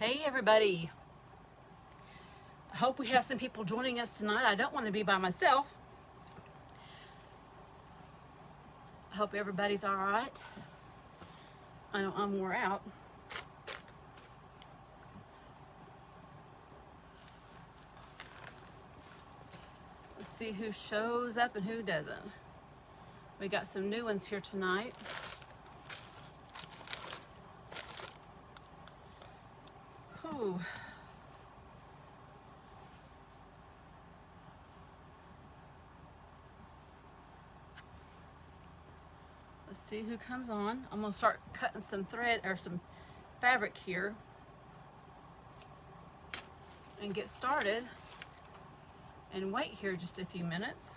Hey everybody, I hope we have some people joining us tonight. I don't want to be by myself. I hope everybody's all right. I know I'm wore out. Let's see who shows up and who doesn't. We got some new ones here tonight. Whew. Let's see who comes on. I'm gonna start cutting some thread or some fabric here and get started and wait here just a few minutes.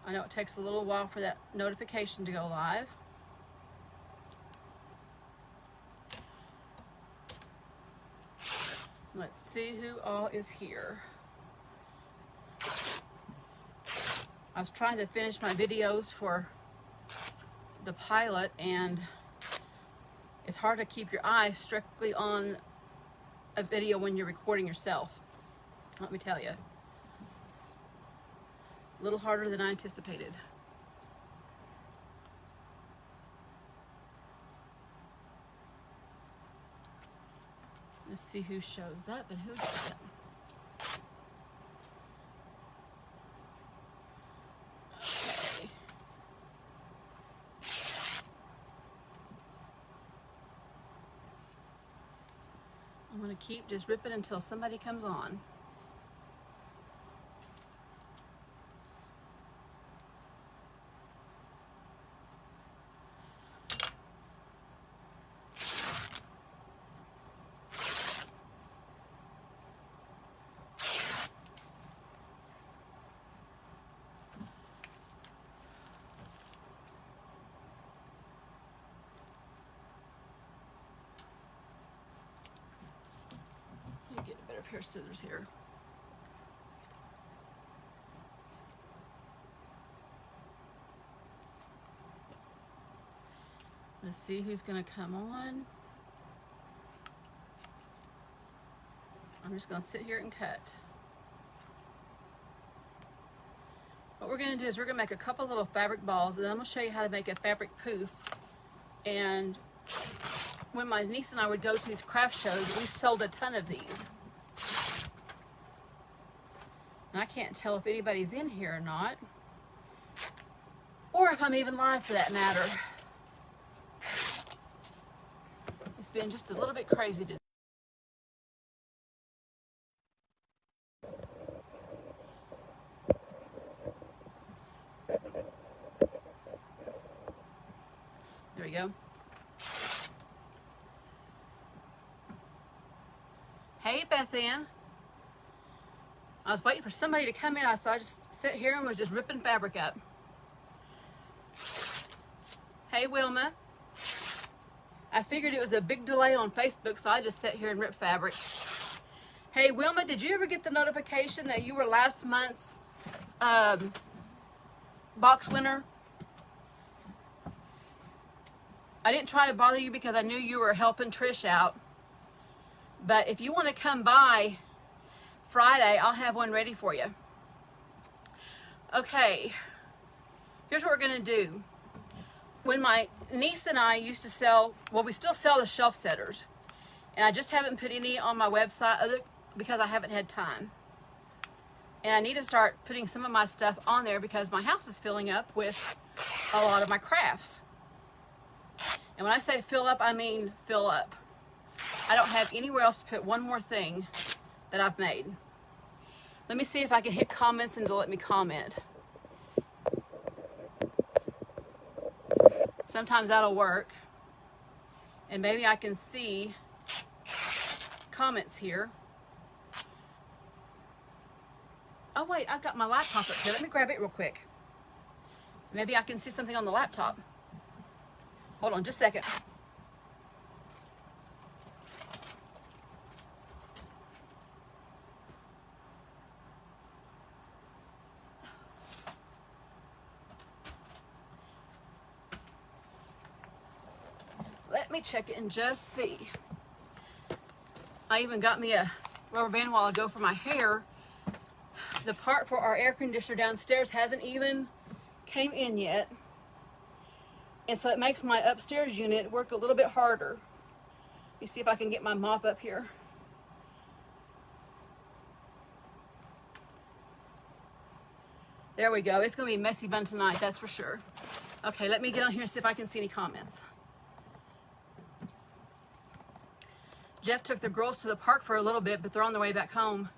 I know it takes a little while for that notification to go live. Let's see who all is here. I was trying to finish my videos for the pilot, and it's hard to keep your eyes strictly on a video when you're recording yourself. Let me tell you. A little harder than I anticipated. Let's see who shows up and who doesn't. Okay. I'm going to keep just ripping until somebody comes on. Get a better pair of scissors here. Let's see who's going to come on. I'm just going to sit here and cut. What we're going to do is we're going to make a couple little fabric balls, and then I'm going to show you how to make a fabric poof. And when my niece and I would go to these craft shows, we sold a ton of these. And I can't tell if anybody's in here or not, or if I'm even live for that matter. It's been just a little bit crazy today. There we go. Hey, Beth Ann. I was waiting for somebody to come in, so I just sat here and was just ripping fabric up. Hey, Wilma. I figured it was a big delay on Facebook, so I just sat here and ripped fabric. Hey, Wilma, did you ever get the notification that you were last month's box winner? I didn't try to bother you because I knew you were helping Trish out. But if you want to come by Friday, I'll have one ready for you. Okay, here's what we're gonna do. When my niece and I used to sell, well, we still sell the shelf setters, and I just haven't put any on my website because I haven't had time. And I need to start putting some of my stuff on there because my house is filling up with a lot of my crafts. And when I say fill up, I mean fill up. I don't have anywhere else to put one more thing that I've made. Let me see if I can hit comments and it'll let me comment. Sometimes that'll work. And maybe I can see comments here. Oh wait, I've got my laptop up here. Let me grab it real quick. Maybe I can see something on the laptop. Hold on just a second. Let me check it and just see. I even got me a rubber band a while ago for my hair. The part for our air conditioner downstairs hasn't even came in yet. And so it makes my upstairs unit work a little bit harder. Let me see if I can get my mop up here. There we go. It's going to be messy fun tonight, that's for sure. Okay, let me get on here and see if I can see any comments. Jeff took the girls to the park for a little bit, but they're on their way back home.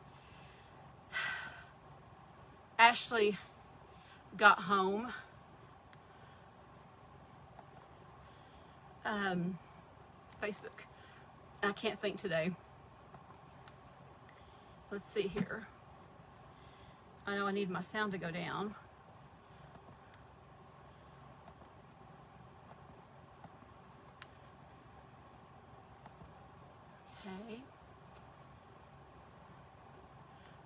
Ashley got home. Facebook. I can't think today. Let's see here. I know I need my sound to go down. Okay.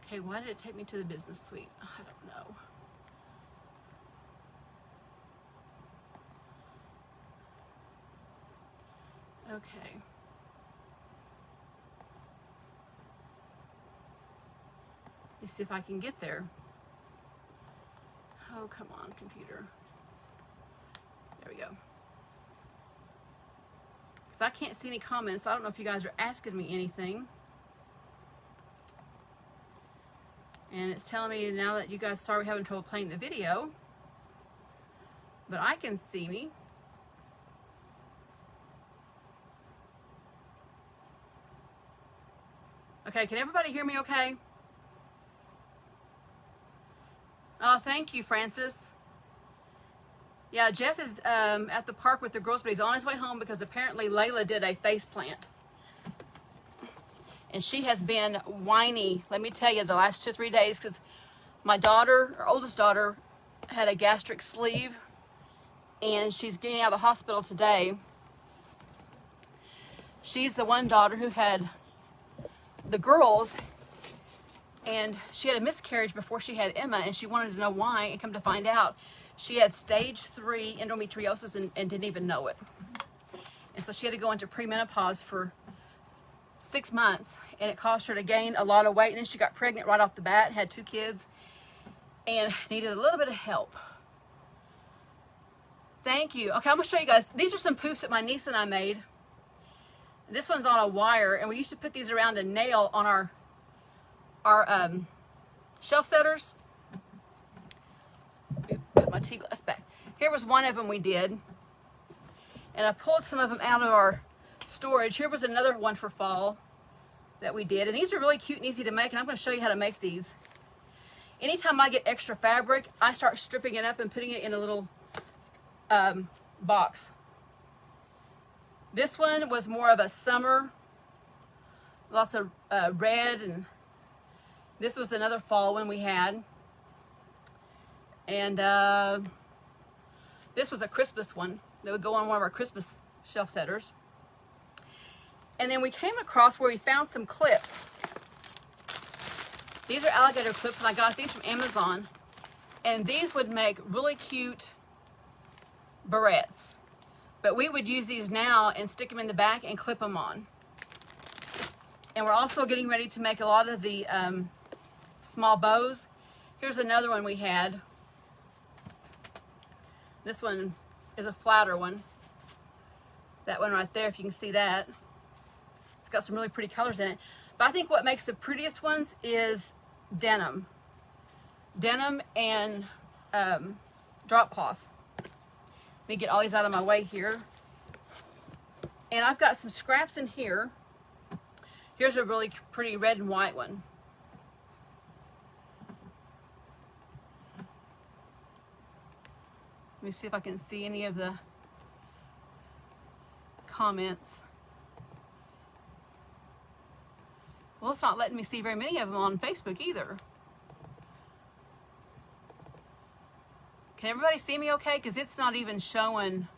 Okay, why did it take me to the business suite? I don't know. Okay. Let me see if I can get there. Oh, come on, computer. There we go. Because I can't see any comments. I don't know if you guys are asking me anything. And it's telling me now that you guys are sorry we're having trouble playing the video. But I can see me. Okay, can everybody hear me okay? Oh, thank you, Francis. Yeah, Jeff is at the park with the girls, but he's on his way home because apparently Layla did a face plant. And she has been whiny, let me tell you, the last 2 or 3 days because my daughter, our oldest daughter, had a gastric sleeve and she's getting out of the hospital today. She's the one daughter who had the girls, and she had a miscarriage before she had Emma, and she wanted to know why, and come to find out she had stage 3 endometriosis and didn't even know it. And so she had to go into premenopause for 6 months, and it caused her to gain a lot of weight, and then she got pregnant right off the bat, had 2 kids, and needed a little bit of help. Thank you. Okay, I'm gonna show you guys. These are some poofs that my niece and I made. This one's on a wire, and we used to put these around a nail on our shelf setters. Put my tea glass back. Here was one of them we did, and I pulled some of them out of our storage. Here was another one for fall that we did, and these are really cute and easy to make, and I'm going to show you how to make these. Anytime I get extra fabric, I start stripping it up and putting it in a little box. This one was more of a summer, lots of red, and this was another fall one we had. And this was a Christmas one that would go on one of our Christmas shelf setters. And then we came across where we found some clips. These are alligator clips, and I got these from Amazon. And these would make really cute barrettes. But we would use these now and stick them in the back and clip them on. And we're also getting ready to make a lot of the small bows. Here's another one we had. This one is a flatter one. That one right there, if you can see that. It's got some really pretty colors in it. But I think what makes the prettiest ones is denim. Denim and drop cloth. Let me get all these out of my way here. And I've got some scraps in here. Here's a really pretty red and white one. Let me see if I can see any of the comments. Well, it's not letting me see very many of them on Facebook either. Can everybody see me okay? Because it's not even showing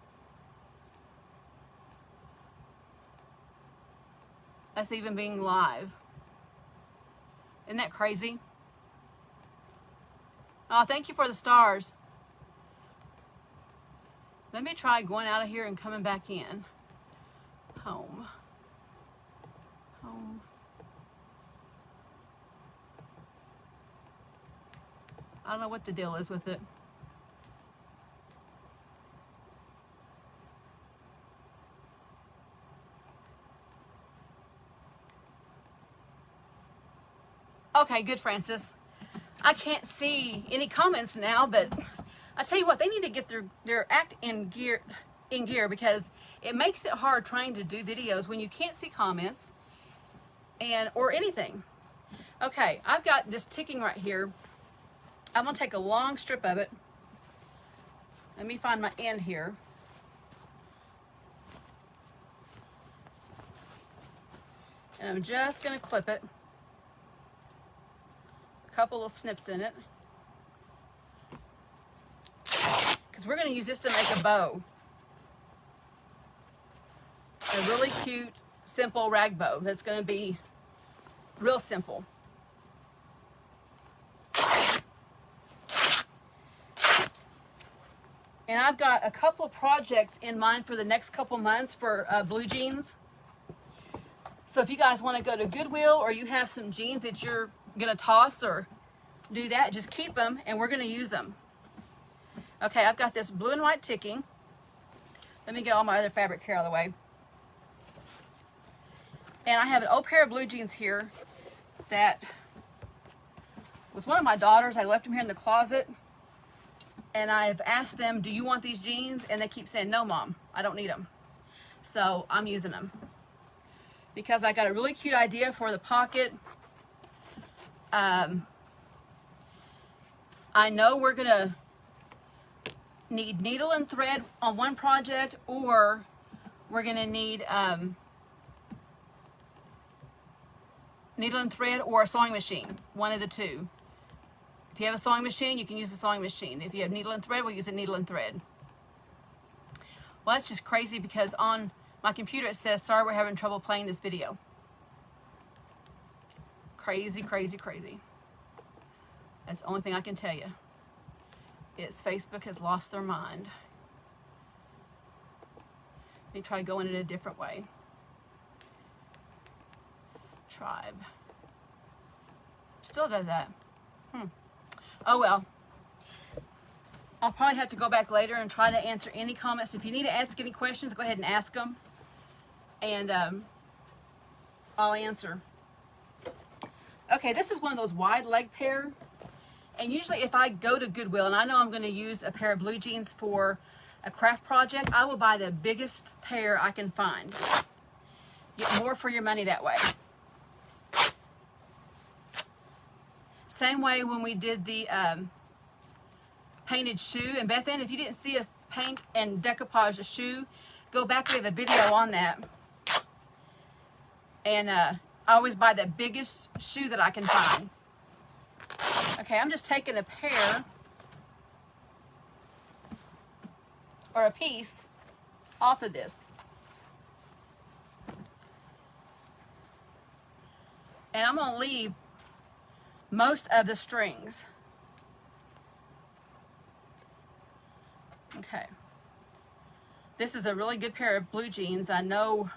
us even being live. Isn't that crazy? Oh, thank you for the stars. Let me try going out of here and coming back in. Home. Home. I don't know what the deal is with it. Okay, good, Francis. I can't see any comments now, but I tell you what, they need to get their act in gear because it makes it hard trying to do videos when you can't see comments or anything. Okay, I've got this ticking right here. I'm gonna take a long strip of it. Let me find my end here. And I'm just gonna clip it. A couple little snips in it. Because we're gonna use this to make a bow. A really cute, simple rag bow that's gonna be real simple. And I've got a couple of projects in mind for the next couple months for blue jeans. So if you guys want to go to Goodwill or you have some jeans that you're going to toss or do that, just keep them and we're going to use them. Okay, I've got this blue and white ticking. Let me get all my other fabric here out of the way. And I have an old pair of blue jeans here that was one of my daughters. I left them here in the closet. And I've asked them, do you want these jeans? And they keep saying, no, Mom, I don't need them. So I'm using them. Because I got a really cute idea for the pocket. I know we're going to need needle and thread on one project, or we're going to need needle and thread or a sewing machine, one of the two. If you have a sewing machine, you can use a sewing machine. If you have needle and thread, we'll use a needle and thread. Well, that's just crazy because on my computer it says, sorry, we're having trouble playing this video. Crazy, crazy, crazy. That's the only thing I can tell you. Is Facebook has lost their mind. Let me try going it a different way. Tribe. Still does that. Oh well. I'll probably have to go back later and try to answer any comments. If you need to ask any questions, go ahead and ask them. And I'll answer. Okay, this is one of those wide leg pair. And usually if I go to Goodwill and I know I'm going to use a pair of blue jeans for a craft project, I will buy the biggest pair I can find. Get more for your money that way. Same way when we did the painted shoe. And Beth Ann, if you didn't see us paint and decoupage a shoe, go back. We have a video on that. And I always buy the biggest shoe that I can find. Okay, I'm just taking a pair or a piece off of this. And I'm going to leave most of the strings. Okay. This is a really good pair of blue jeans. I know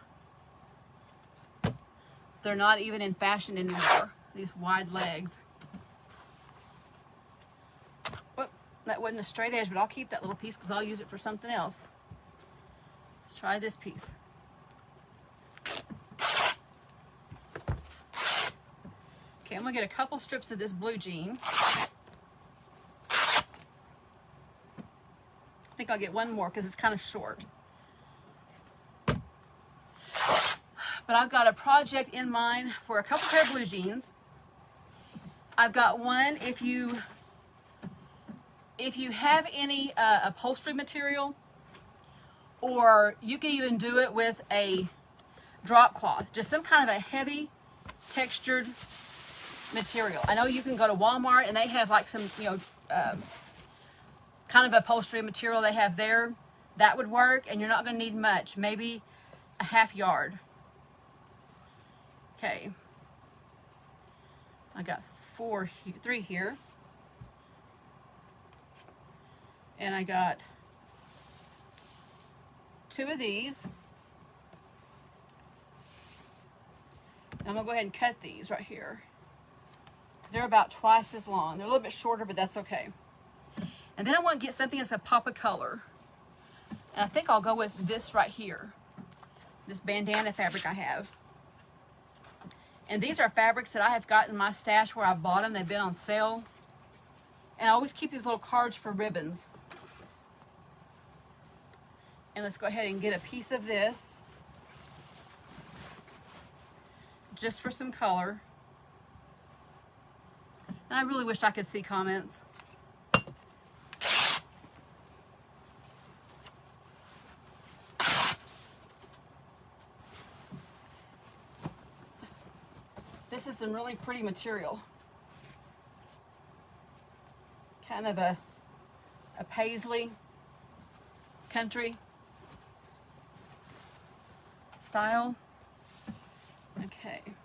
they're not even in fashion anymore. These wide legs. Whoop, that wasn't a straight edge, but I'll keep that little piece because I'll use it for something else. Let's try this piece. Okay, I'm going to get a couple strips of this blue jean. I think I'll get one more because it's kind of short. But I've got a project in mind for a couple pair of blue jeans. I've got one, if you have any upholstery material, or you can even do it with a drop cloth, just some kind of a heavy textured material. I know you can go to Walmart and they have like some, kind of upholstery material they have there. That would work, and you're not going to need much, maybe a half yard. Okay. I got 3 here. And I got 2 of these. I'm going to go ahead and cut these right here. They're about twice as long. They're a little bit shorter, but that's okay. And then I want to get something that's a pop of color. And I think I'll go with this right here. This bandana fabric I have. And these are fabrics that I have got in my stash where I've bought them. They've been on sale. And I always keep these little cards for ribbons. And let's go ahead and get a piece of this. Just for some color. And I really wish I could see comments. This is some really pretty material. Kind of a paisley country style. Okay. And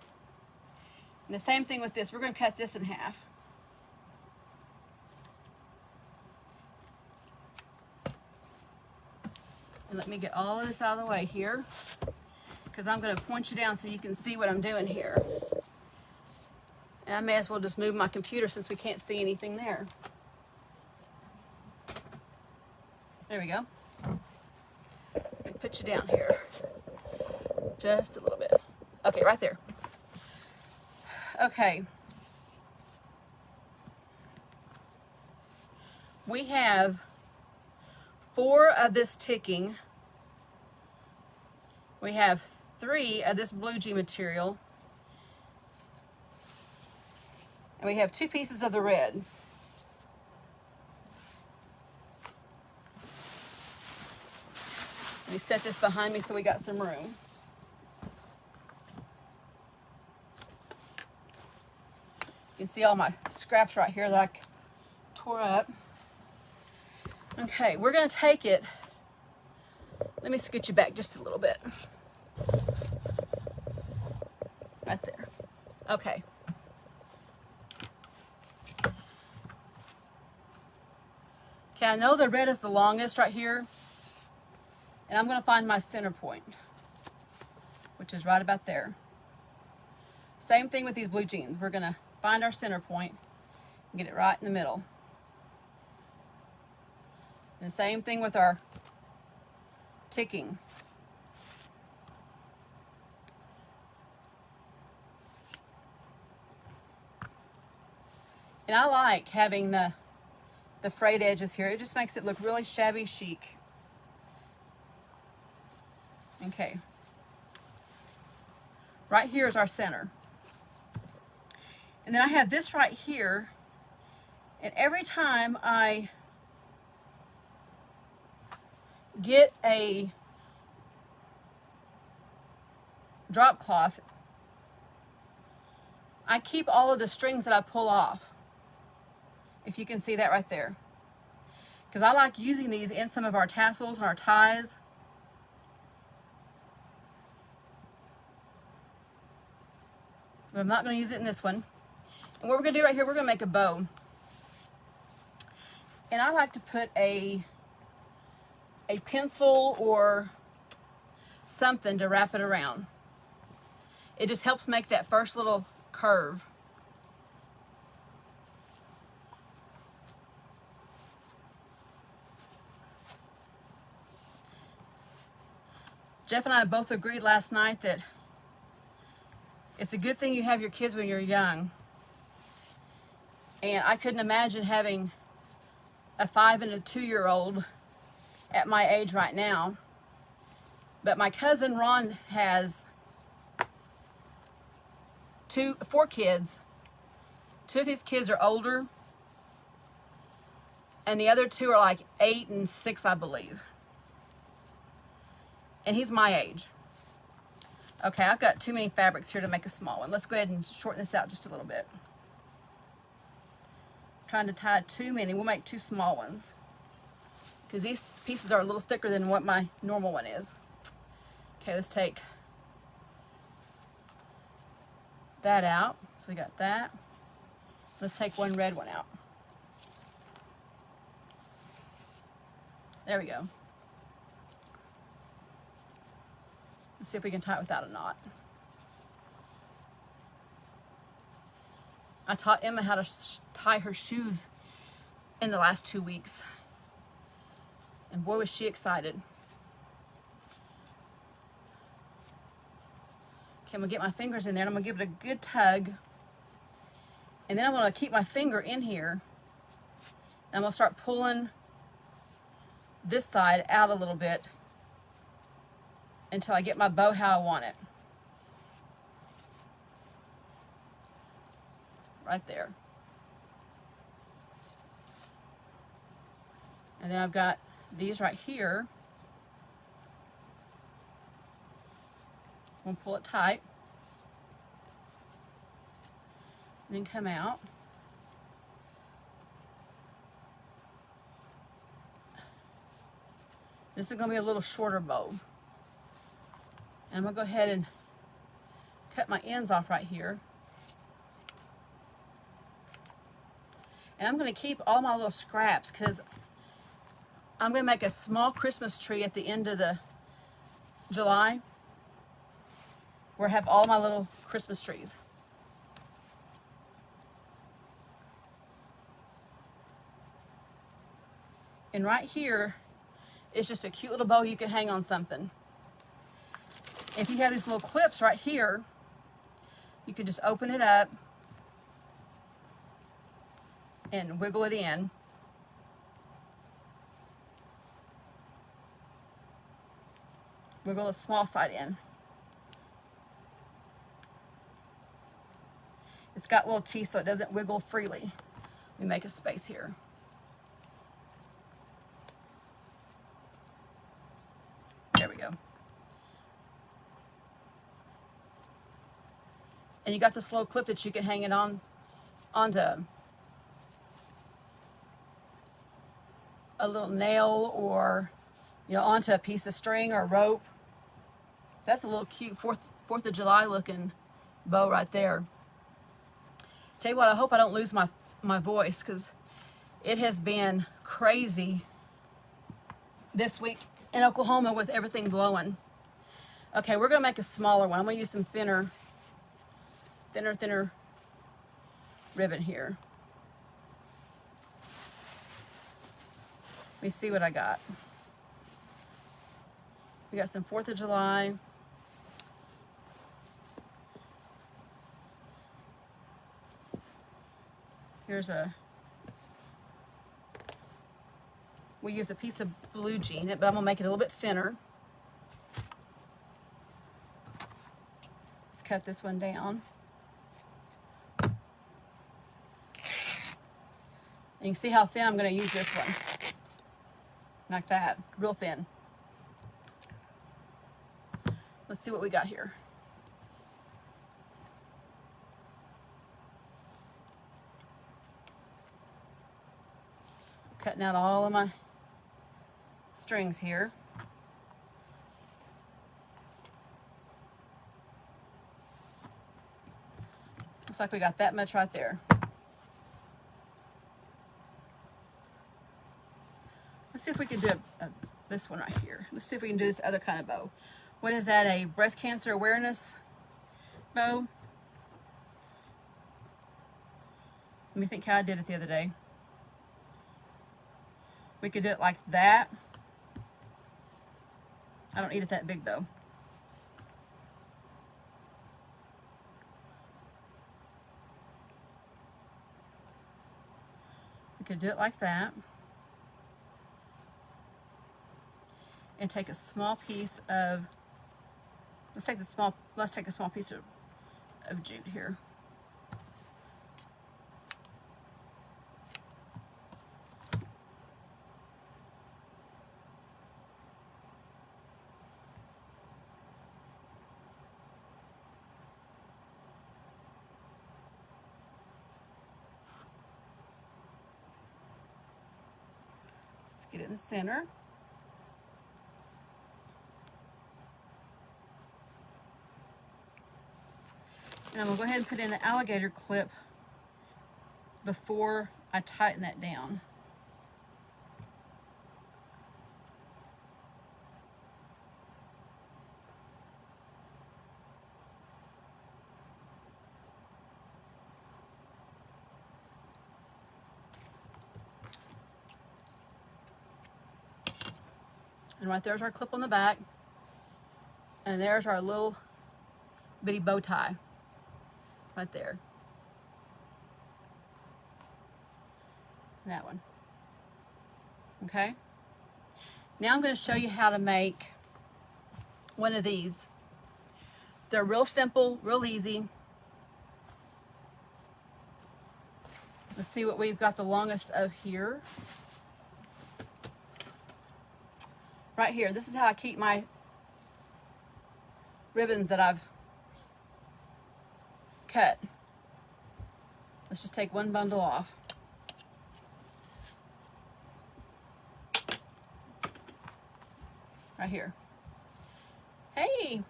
the same thing with this. We're going to cut this in half. And let me get all of this out of the way here, because I'm going to point you down so you can see what I'm doing here. And I may as well just move my computer since we can't see anything there. There we go. Let me put you down here. Just a little bit. Okay, right there. Okay. We have 4 of this ticking. We have 3 of this blue jean material. And we have 2 pieces of the red. Let me set this behind me so we got some room. You can see all my scraps right here that I tore up. Okay, we're going to take it. Let me scoot you back just a little bit. Right there. Okay. Okay, I know the red is the longest right here. And I'm going to find my center point, which is right about there. Same thing with these blue jeans. We're going to find our center point and get it right in the middle. And the same thing with our ticking. And I like having the frayed edges here. It just makes it look really shabby chic. Okay. Right here is our center. And then I have this right here. And every time I get a drop cloth, I keep all of the strings that I pull off. If you can see that right there. Because I like using these in some of our tassels and our ties. But I'm not going to use it in this one. And what we're going to do right here, we're going to make a bow. And I like to put a pencil or something to wrap it around. It just helps make that first little curve. Jeff and I both agreed last night that it's a good thing you have your kids when you're young. And I couldn't imagine having a 5 and a 2-year-old at my age right now. But my cousin Ron has 4 kids. 2 of his kids are older. And the other 2 are like 8 and 6, I believe. And he's my age. Okay, I've got too many fabrics here to make a small one. Let's go ahead and shorten this out just a little bit. Trying to tie too many. We'll make 2 small ones. Because these pieces are a little thicker than what my normal one is. Okay, let's take that out. So we got that. Let's take one red one out. There we go. Let's see if we can tie it without a knot. I taught Emma how to tie her shoes in the last 2 weeks. And boy, was she excited. Okay, I'm gonna get my fingers in there and I'm gonna give it a good tug. And then I'm gonna keep my finger in here. And I'm gonna start pulling this side out a little bit until I get my bow how I want it. Right there. And then I've got these right here. I'm gonna pull it tight. And then come out. This is gonna be a little shorter bow. And I'm gonna go ahead and cut my ends off right here. And I'm gonna keep all my little scraps because I'm gonna make a small Christmas tree at the end of the July where I have all my little Christmas trees. And right here is just a cute little bow you can hang on something. If you have these little clips right here, you can just open it up and wiggle it in. Wiggle the small side in. It's got little teeth so it doesn't wiggle freely. Let me make a space here. There we go. And you got this little clip that you can hang it onto a little nail or, you know, onto a piece of string or rope. That's a little cute 4th of July looking bow right there. Tell you what, I hope I don't lose my voice because it has been crazy this week in Oklahoma with everything blowing. Okay, we're gonna make a smaller one. I'm gonna use some thinner ribbon here. Let me see what I got. We got some 4th of July. We use a piece of blue jean, but I'm gonna make it a little bit thinner. Let's cut this one down. And you can see how thin I'm gonna use this one. Like that, real thin. Let's see what we got here. Cutting out all of my strings here. Looks like we got that much right there. Let's see if we can do this one right here. Let's see if we can do this other kind of bow. What is that, a breast cancer awareness bow? Let me think how I did it the other day. We could do it like that. I don't need it that big though. We could do it like that. And take a small piece of, let's take a small piece of jute here. Let's get it in the center. And I'm going to go ahead and put in the alligator clip before I tighten that down. And right there's our clip on the back. And there's our little bitty bow tie. Right there. That one. Okay? Now I'm going to show you how to make one of these. They're real simple, real easy. Let's see what we've got the longest of here. Right here, this is how I keep my ribbons that I've cut. Let's just take one bundle off. Right here. Hey!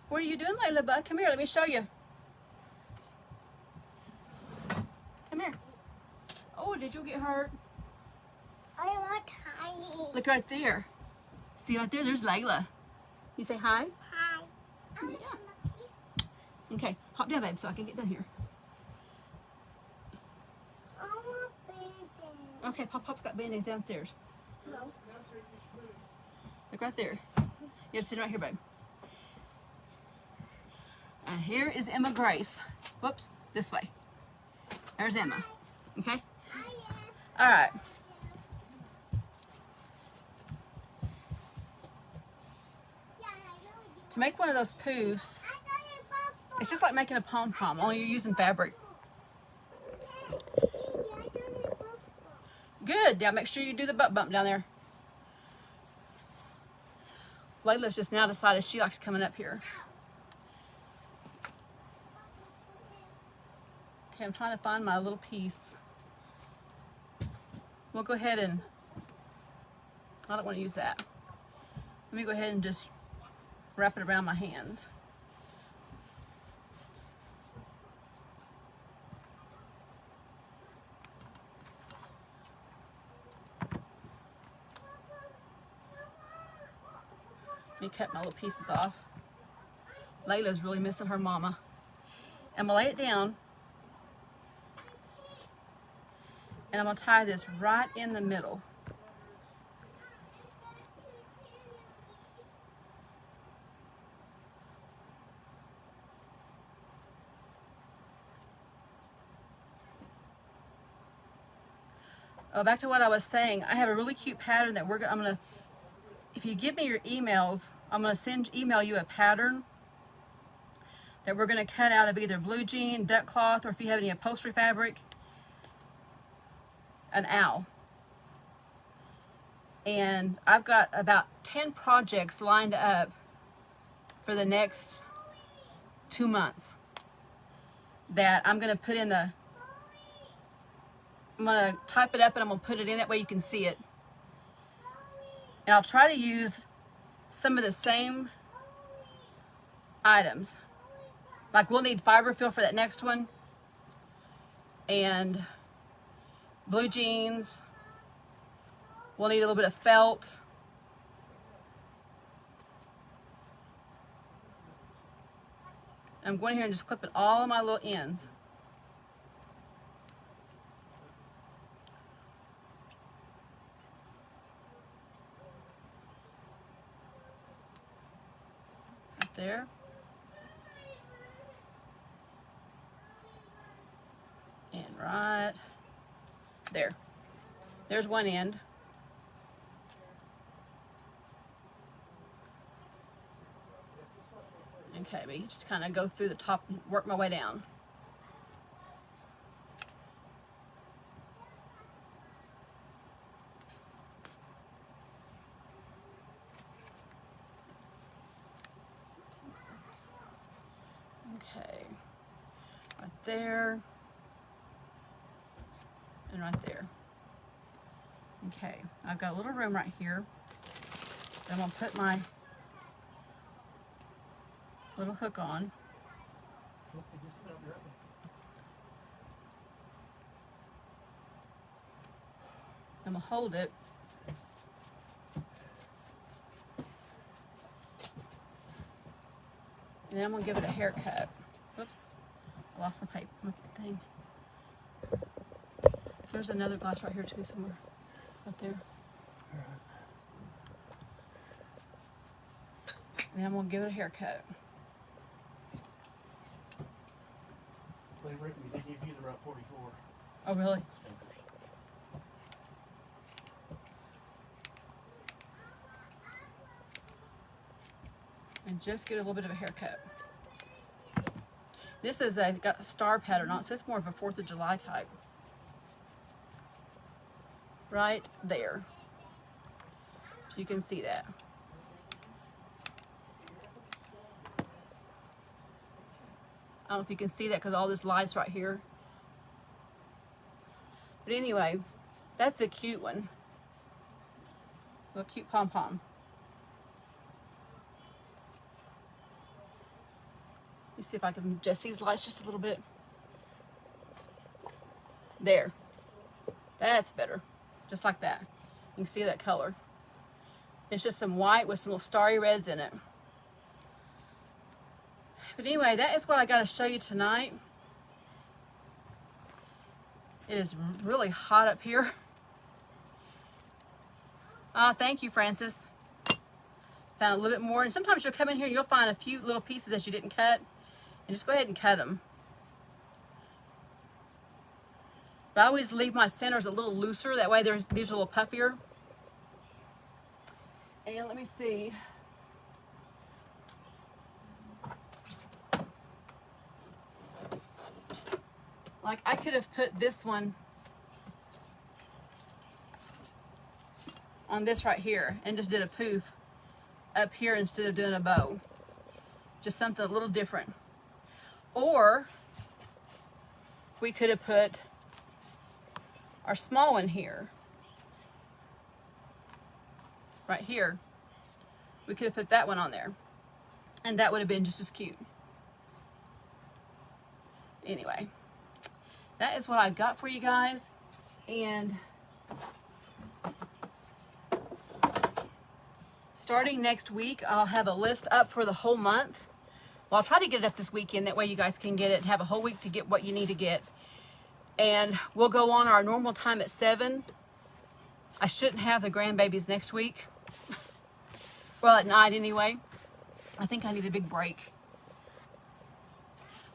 What are you doing, Layla Bud? Come here, let me show you. Come here. Oh, did you get hurt? I want tiny. Look right there. See right there? There's Layla. You say hi? Hi. Yeah. Okay, hop down, babe, so I can get down here. I want band-aids. Okay, Pop's got band-aids downstairs. No. Look right there. You have to sit right here, babe. And here is Emma Grace. Whoops, this way. There's Emma. Okay? All right. To make one of those poofs, it's just like making a pom-pom, only you're using fabric. Good. Now make sure you do the butt bump down there. Layla's just now decided she likes coming up here. Okay, I'm trying to find my little piece. We'll go ahead and, I don't want to use that. Let me go ahead and just wrap it around my hands. Let me cut my little pieces off. Layla's really missing her mama. I'm gonna lay it down. And I'm gonna tie this right in the middle. Oh, back to what I was saying. I have a really cute pattern that I'm gonna, if you give me your emails, I'm gonna email you a pattern that we're gonna cut out of either blue jean, duck cloth, or if you have any upholstery fabric, an owl. And I've got about 10 projects lined up for the next 2 months that I'm gonna put in the, I'm gonna type it up and I'm gonna put it in, that way you can see it. And I'll try to use some of the same items. Like we'll need fiberfill for that next one, and blue jeans. We'll need a little bit of felt. I'm going here and just clipping all of my little ends. Right there. And right there. There's one end. Okay, but you just kind of go through the top and work my way down. Okay, right there, and right there. Okay, I've got a little room right here. I'm gonna put my little hook on. I'm gonna hold it. And then I'm gonna give it a haircut. Oops, I lost my paper, my thing. There's another glass right here too somewhere. Right there. And I'm gonna give it a haircut. They reckon they give you the right 44. Oh, really? And just get a little bit of a haircut. This is got a star pattern on it, so it's more of a 4th of July type. Right there. So you can see that. I don't know if you can see that because all this light's right here. But anyway, that's a cute one. Little cute pom-pom. Let me see if I can adjust these lights just a little bit. There. That's better. Just like that. You can see that color. It's just some white with some little starry reds in it. But anyway, that is what I got to show you tonight. It is really hot up here. Thank you, Francis. Found a little bit more. And sometimes you'll come in here and you'll find a few little pieces that you didn't cut. And just go ahead and cut them. But I always leave my centers a little looser. That way these are a little puffier. And let me see. Like I could have put this one on this right here and just did a poof up here instead of doing a bow. Just something a little different. Or we could have put our small one here. Right here. We could have put that one on there. And that would have been just as cute. Anyway. That is what I've got for you guys. And starting next week, I'll have a list up for the whole month. Well, I'll try to get it up this weekend. That way you guys can get it and have a whole week to get what you need to get. And we'll go on our normal time at 7. I shouldn't have the grandbabies next week. Well, at night anyway. I think I need a big break.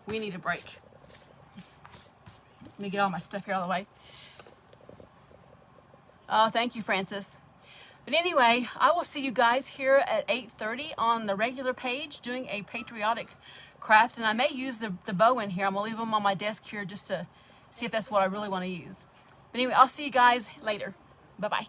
We need a break. Let me get all my stuff here out of the way. Oh, thank you, Francis. But anyway, I will see you guys here at 8:30 on the regular page doing a patriotic craft. And I may use the bow in here. I'm going to leave them on my desk here just to see if that's what I really want to use. But anyway, I'll see you guys later. Bye-bye.